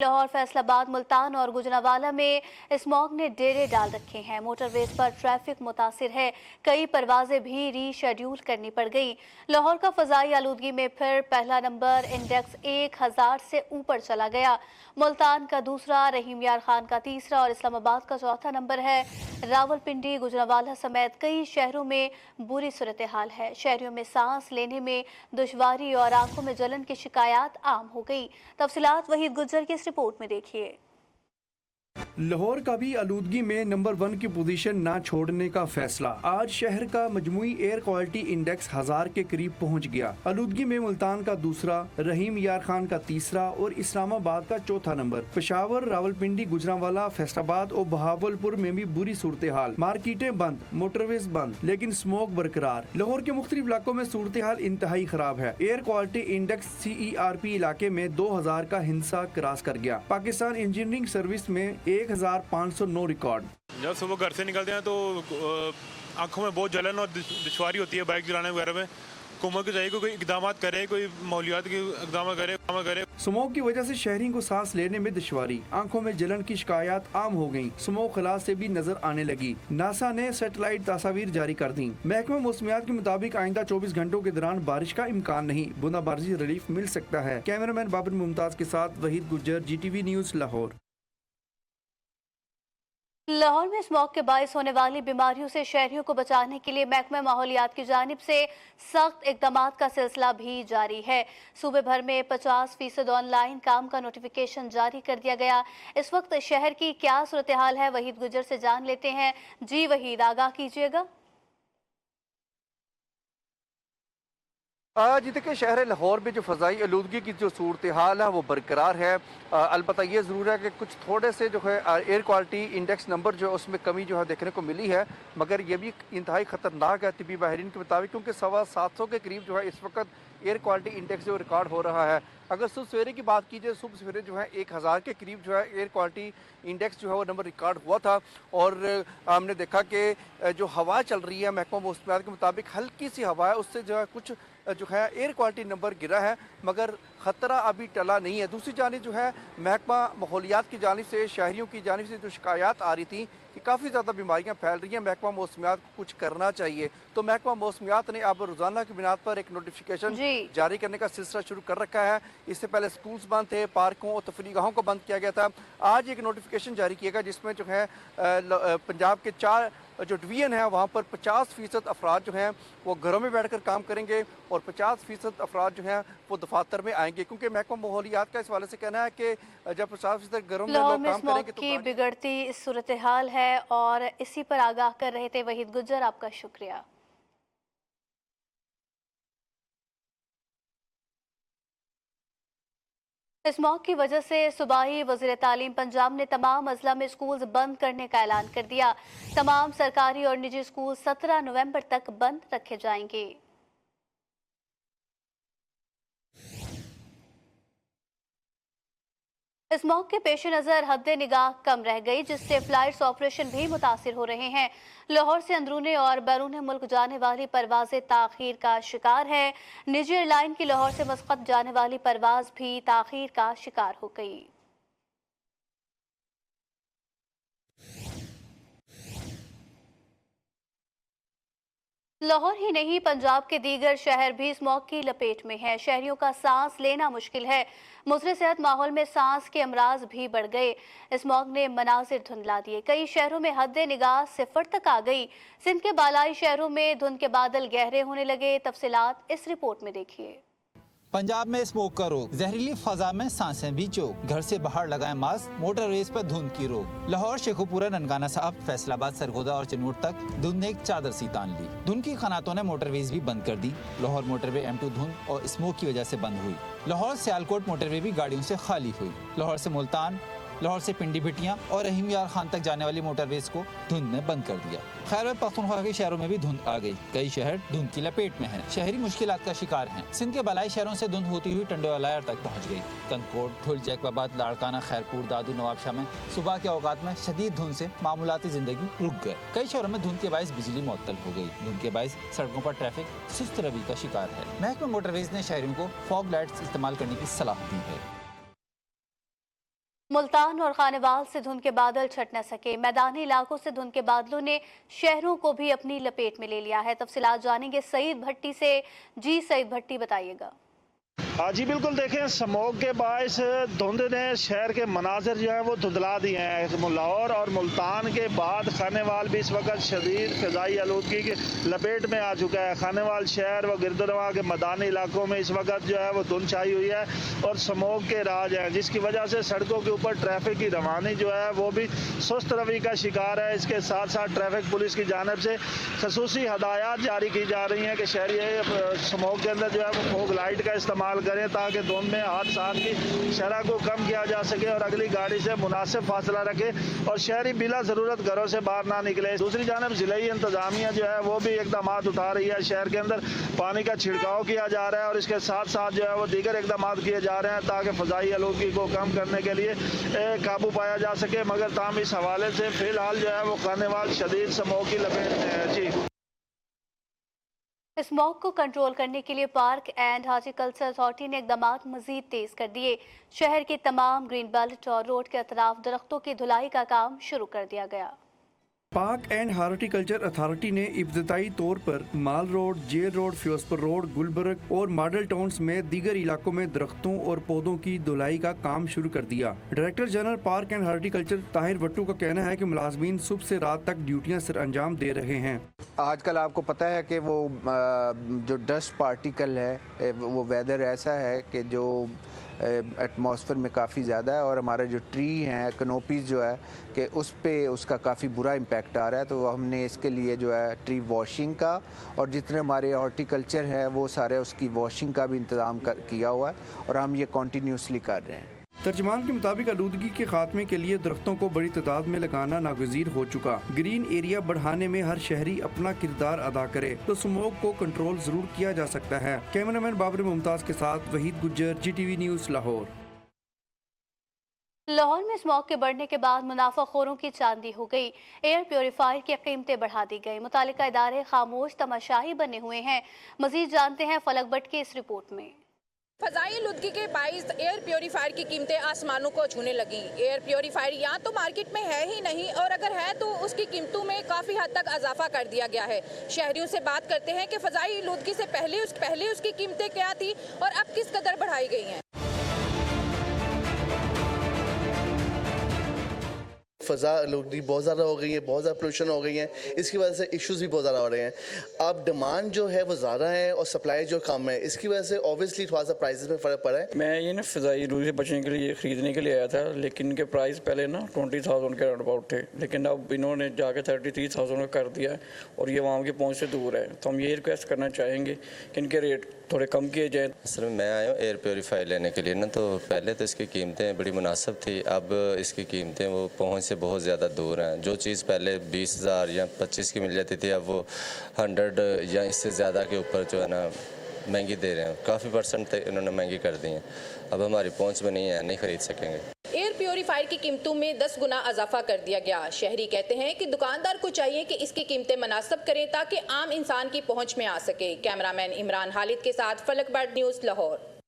लाहौर, फैसलाबाद, मुल्तान और गुजरांवाला में स्मॉग ने डेरे डाल रखे हैं। मोटरवेज पर ट्रैफिक मुतासिर है, कई परवाजें भी रीशेड्यूल करनी पड़ गई। लाहौर का फजाई आलूदगी में फिर पहला नंबर, इंडेक्स 1000 से ऊपर चला गया। मुल्तान का दूसरा, रहीम यार खान का तीसरा और इस्लामाबाद का चौथा नंबर है। रावलपिंडी, गुजरांवाला समेत कई शहरों में बुरी सूरत हाल है। शहरियों में सांस लेने में दुश्वारी और आंखों में जलन की शिकायत आम हो गई। तफसीलात वहीद गुज्जर की रिपोर्ट में देखिए। लाहौर का भी आलूदगी में नंबर 1 की पोजीशन ना छोड़ने का फैसला। आज शहर का मजमुई एयर क्वालिटी इंडेक्स 1000 के करीब पहुंच गया। आलूदगी में मुल्तान का दूसरा, रहीम यार खान का तीसरा और इस्लामाबाद का चौथा नंबर। पेशावर, रावलपिंडी, गुजरांवाला, फैसलाबाद और बहावलपुर में भी बुरी सूरत हाल। मार्केटें बंद, मोटरवेज बंद, लेकिन स्मोक बरकरार। लाहौर के मुख्तलिफ इलाकों में सूरत हाल इंतहाई खराब है। एयर क्वालिटी इंडेक्स CERP इलाके में 2000 का हिंसा क्रॉस कर गया। पाकिस्तान इंजीनियरिंग सर्विस में 1509 रिकॉर्ड। जब सुबह घर से निकलते हैं तो आंखों में बहुत जलन और दुश्वारी होती है बाइक चलाने वगैरह में। हुकूमत को चाहिए कोई इकदाम करे, कोई माहौलियात के इकदाम करे। स्मोक की वजह से शहरी को सांस लेने में दुश्वारी, आंखों में जलन की शिकायत आम हो गई। स्मोक खलास से भी नजर आने लगी। नासा ने सैटेलाइट तस्वीर जारी कर दी। महकमा मौसमियात के मुताबिक आइंदा 24 घंटों के दौरान बारिश का इम्कान नहीं, बूंदाबांदी से रिलीफ मिल सकता है। कैमरामैन बाबर मुमताज के साथ वहीद गुज्जर, GTV न्यूज, लाहौर। लाहौर में स्मॉग के बायस होने वाली बीमारियों से शहरियों को बचाने के लिए महकमा माहौलियात की जानिब से सख्त इकदामात का सिलसिला भी जारी है। सूबे भर में 50% ऑनलाइन काम का नोटिफिकेशन जारी कर दिया गया। इस वक्त शहर की क्या सूरत हाल है, वहीद गुजर से जान लेते हैं। जी वहीद, आगाह कीजिएगा। जी देखिए, शहर लाहौर में जो फ़ज़ाई आलूदगी की जो सूरत हाल है वो बरकरार है। अलबत्ता ये ज़रूर है कि कुछ थोड़े से जो है एयर क्वालिटी इंडेक्स नंबर जो है उसमें कमी जो है देखने को मिली है, मगर ये भी इंतहाई ख़तरनाक है तिब्बी माहिरीन के मुताबिक, क्योंकि 750 के करीब जो है इस वक्त एयर क्वालिटी इंडेक्स जो रिकॉर्ड हो रहा है। अगर सुबह सवेरे की बात कीजिए, सुबह सवेरे जो है 1000 के करीब जो है एयर क्वालिटी इंडेक्स जो है वो नंबर रिकॉर्ड हुआ था। और हमने देखा कि जो हवा चल रही है, महकमा मौसमियात के मुताबिक हल्की सी हवा है, उससे जो है कुछ जो है एयर क्वालिटी नंबर गिरा है, मगर ख़तरा अभी टला नहीं है। दूसरी जानिब जो है महकमा माहौलियात की जानिब से, शहरियों की जानिब से जो शिकायत आ रही थी कि काफ़ी ज़्यादा बीमारियां फैल रही हैं, महकमा मौसमियात को कुछ करना चाहिए। तो महकमा मौसमियात ने अब रोज़ाना की बुनियाद पर एक नोटिफिकेशन जारी करने का सिलसिला शुरू कर रखा है। इससे पहले स्कूल्स बंद थे, पार्कों और तफरीगाहों को बंद किया गया था। आज एक नोटिफिकेशन जारी किया गया जिसमें जो है पंजाब के 4 जो डिवीजन है वहाँ पर 50% अफराद जो हैं वो घरों में बैठकर काम करेंगे और 50% अफराद जो हैं वो दफातर में आएंगे, क्योंकि महकमा माहौलियात का इस वाले से कहना है कि जब 50% घरों में लोग काम करेंगे तो की बिगड़ती सूरत हाल है और इसी पर आगाह कर रहे थे वहीद गुज्जर, आपका शुक्रिया। स्मॉग की वजह से सूबाई वज़ीर तालीम पंजाब ने तमाम अजला में स्कूल बंद करने का ऐलान कर दिया। तमाम सरकारी और निजी स्कूल 17 नवंबर तक बंद रखे जाएंगे। स्मॉग के पेश नज़र हद निगाह कम रह गई, जिससे फ्लाइट्स ऑपरेशन भी मुतासिर हो रहे हैं। लाहौर से अंदरूनी और बैरून मुल्क जाने वाली परवाजें ताखीर का शिकार है। निजी एयरलाइन की लाहौर से मस्कत जाने वाली परवाज भी ताखीर का शिकार हो गई। लाहौर ही नहीं, पंजाब के दीगर शहर भी स्मॉग की लपेट में है। शहरियों का सांस लेना मुश्किल है। मुज़र सेहत माहौल में सांस के अमराज भी बढ़ गए। स्मॉग ने मनाजिर धुंधला दिए। कई शहरों में हद निगाह 0 तक आ गई। सिंध के बालाई शहरों में धुंध के बादल गहरे होने लगे। तफसीलात इस रिपोर्ट में देखिए। पंजाब में स्मोक का रोग, जहरीली फजा में सांसें भी चोक, घर से बाहर लगाए मास्क, मोटरवेज पर धुंध की रोक। लाहौर, शेखुपुरा, ननकाना साहब, फैसलाबाद, सरगोदा और चनूट तक धुंध ने एक चादर सी तान ली। धुंध की खनातों ने मोटरवेज भी बंद कर दी। लाहौर मोटरवे M2 धुंध और स्मोक की वजह से बंद हुई। लाहौर सियालकोट मोटरवे भी गाड़ियों से खाली हुई। लाहौर से मुल्तान, लाहौर से पिंडी भिटियाँ और रहीम यार खान तक जाने वाली मोटरवेज को धुंध ने बंद कर दिया। खैबर पख्तूनख्वा के शहरों में भी धुंध आ गई। कई शहर धुंध की लपेट में हैं। शहरी मुश्किलात का शिकार हैं। सिंध के बलाई शहरों से धुंध होती हुई टंडोलायर तक पहुंच गई। कंदकोट, धुल, जैकबाबाद, लाड़काना, खैरपुर, दादू, नवाबशाह में सुबह के औकात में शदीद धुंध से मामूलाती जिंदगी रुक गए। कई शहरों में धुंध के बायस बिजली मुअत्तल हो गई। धुंध के बायस सड़कों पर ट्रैफिक सुस्त रवि का शिकार है। महकमा मोटरवेज ने शहरियों को फॉग लाइट्स इस्तेमाल करने की सलाह दी है। मुल्तान और खानेवाल से धुंध के बादल छट न सके। मैदानी इलाकों से धुंध के बादलों ने शहरों को भी अपनी लपेट में ले लिया है। तफसीलात जानेंगे सईद भट्टी से। जी सईद भट्टी, बताइएगा। हाँ जी बिल्कुल, देखें स्मोक के बायस धुंध ने शहर के मनाजिर जो है वो धुंधला दिए हैं। लाहौर और मुल्तान के बाद खानेवाल भी इस वक्त शदीद फ़िज़ाई आलूदगी की लपेट में आ चुका है। खानेवाल शहर व गिरदरवा के मैदानी इलाकों में इस वक्त जो है वो धुंध छाई हुई है और स्मोक के राज हैं, जिसकी वजह से सड़कों के ऊपर ट्रैफिक की रवानी जो है वो भी सुस्त रवि का शिकार है। इसके साथ साथ ट्रैफिक पुलिस की जानिब से खसूसी हदायत जारी की जा रही हैं कि शहरी स्मोक के अंदर जो है वो फोग लाइट का इस्तेमाल करें ताकि धुंध में हादसात की शरह को कम किया जा सके और अगली गाड़ी से मुनासिब फासला रखे और शहरी बिला ज़रूरत घरों से बाहर ना निकले। दूसरी जानब ज़िले इंतज़ामिया जो है वो भी इकदाम उठा रही है। शहर के अंदर पानी का छिड़काव किया जा रहा है और इसके साथ साथ जो है वो दीगर इकदाम किए जा रहे हैं ताकि फ़ज़ाई आलूदगी को कम करने के लिए काबू पाया जा सके। मगर ताम इस हवाले से फ़िलहाल जो है वो खानेवाल शदीद स्मोक की लपेट में है। जी, स्मॉग को कंट्रोल करने के लिए पार्क एंड हॉर्टिकल्चर अथॉरिटी ने इकदाम मजीद तेज कर दिए। शहर के तमाम ग्रीन बेल्ट और रोड के अतराफ दरख्तों की धुलाई का काम शुरू कर दिया गया। पार्क एंड हॉर्टिकल्चर अथॉरिटी ने इब्तदाई तौर पर mall road, jail road, Ferozepur road, Gulberg और मॉडल टाउन में दीगर इलाकों में दरख्तों और पौधों की धुलाई का काम शुरू कर दिया। Director general park and horticulture Tahir Bhattu का कहना है कि मुलाजमीन सुबह से रात तक ड्यूटियां सर अंजाम दे रहे हैं। आजकल आपको पता है कि वो जो डस्ट पार्टिकल है वो वेदर ऐसा है कि जो एटमॉस्फेयर में काफ़ी ज़्यादा है और हमारे जो ट्री हैं, कनोपीज़ जो है कि उस पे उसका काफ़ी बुरा इम्पैक्ट आ रहा है। तो हमने इसके लिए जो है ट्री वॉशिंग का और जितने हमारे हॉर्टिकल्चर है वो सारे उसकी वॉशिंग का भी इंतज़ाम किया हुआ है और हम ये कॉन्टीन्यूसली कर रहे हैं। तर्जमान के मुताबिक आलूदगी के खात्मे के लिए दरख्तों को बड़ी तादाद में लगाना नागुज़ीर हो चुका। ग्रीन एरिया बढ़ाने में हर शहरी अपना किरदार अदा करे तो स्मोक को कंट्रोल जरूर किया जा सकता है। कैमरामैन बाबर मुमताज के साथ वहीद गुज्जर, GTV न्यूज़, लाहौर। लाहौर में स्मॉग के बढ़ने के बाद मुनाफाखोरों की चांदी हो गई। एयर प्योरीफायर की कीमतें बढ़ा दी गई। मुतालिका इदारे खामोश तमाशाही बने हुए हैं। मजीद जानते हैं फलक भट्ट की इस रिपोर्ट में। फ़ज़ाई आलूदगी के बाइस एयर प्योरीफायर की कीमतें आसमानों को छूने लगी। एयर प्योरीफायर या तो मार्केट में है ही नहीं और अगर है तो उसकी कीमतों में काफ़ी हद तक इजाफा कर दिया गया है। शहरियों से बात करते हैं कि फ़ज़ाई आलूदगी से पहले उसकी कीमतें क्या थी और अब किस कदर बढ़ाई गई हैं। फ़ज़ा आलूदगी बहुत ज़्यादा हो गई है, बहुत ज़्यादा पोल्यूशन हो गई है, इसकी वजह से इश्यूज़ भी बहुत ज़्यादा हो रहे हैं। अब डिमांड जो है वो ज़्यादा है और सप्लाई जो कम है, इसकी वजह से ऑब्वियसली थोड़ा सा प्राइसेस में फ़र्क पड़ा है। मैं ये ना फ़ज़ाई आलूदगी से बचने के लिए ख़रीदने के लिए आया था, लेकिन इनके प्राइस पहले ना 20,000 के राउंड अबाउट थे, लेकिन अब इन्होंने जाके 33,000 का कर दिया है और ये वहाँ की पहुँच से दूर है। तो हम ये रिक्वेस्ट करना चाहेंगे कि इनके रेट थोड़े कम किए जाए। असल में मैं आया हूँ एयर प्योरीफायर लेने के लिए ना, तो पहले तो इसकी कीमतें बड़ी मुनासिब थी, अब इसकी कीमतें वो पहुँच से बहुत ज़्यादा दूर हैं। जो चीज़ पहले 20,000 या 25 की मिल जाती थी, अब वो 100 या इससे ज़्यादा के ऊपर जो है ना महंगी दे रहे हैं। काफ़ी % इन्होंने महंगी कर दी हैं। अब हमारी पहुँच में नहीं है, नहीं ख़रीद सकेंगे। एयर प्योरीफायर की कीमतों में 10 गुना इजाफा कर दिया गया। शहरी कहते हैं कि दुकानदार को चाहिए कि इसकी कीमतें मुनासिब करें ताकि आम इंसान की पहुंच में आ सके। कैमरामैन इमरान हालिद के साथ फलक भट्ट, न्यूज़, लाहौर।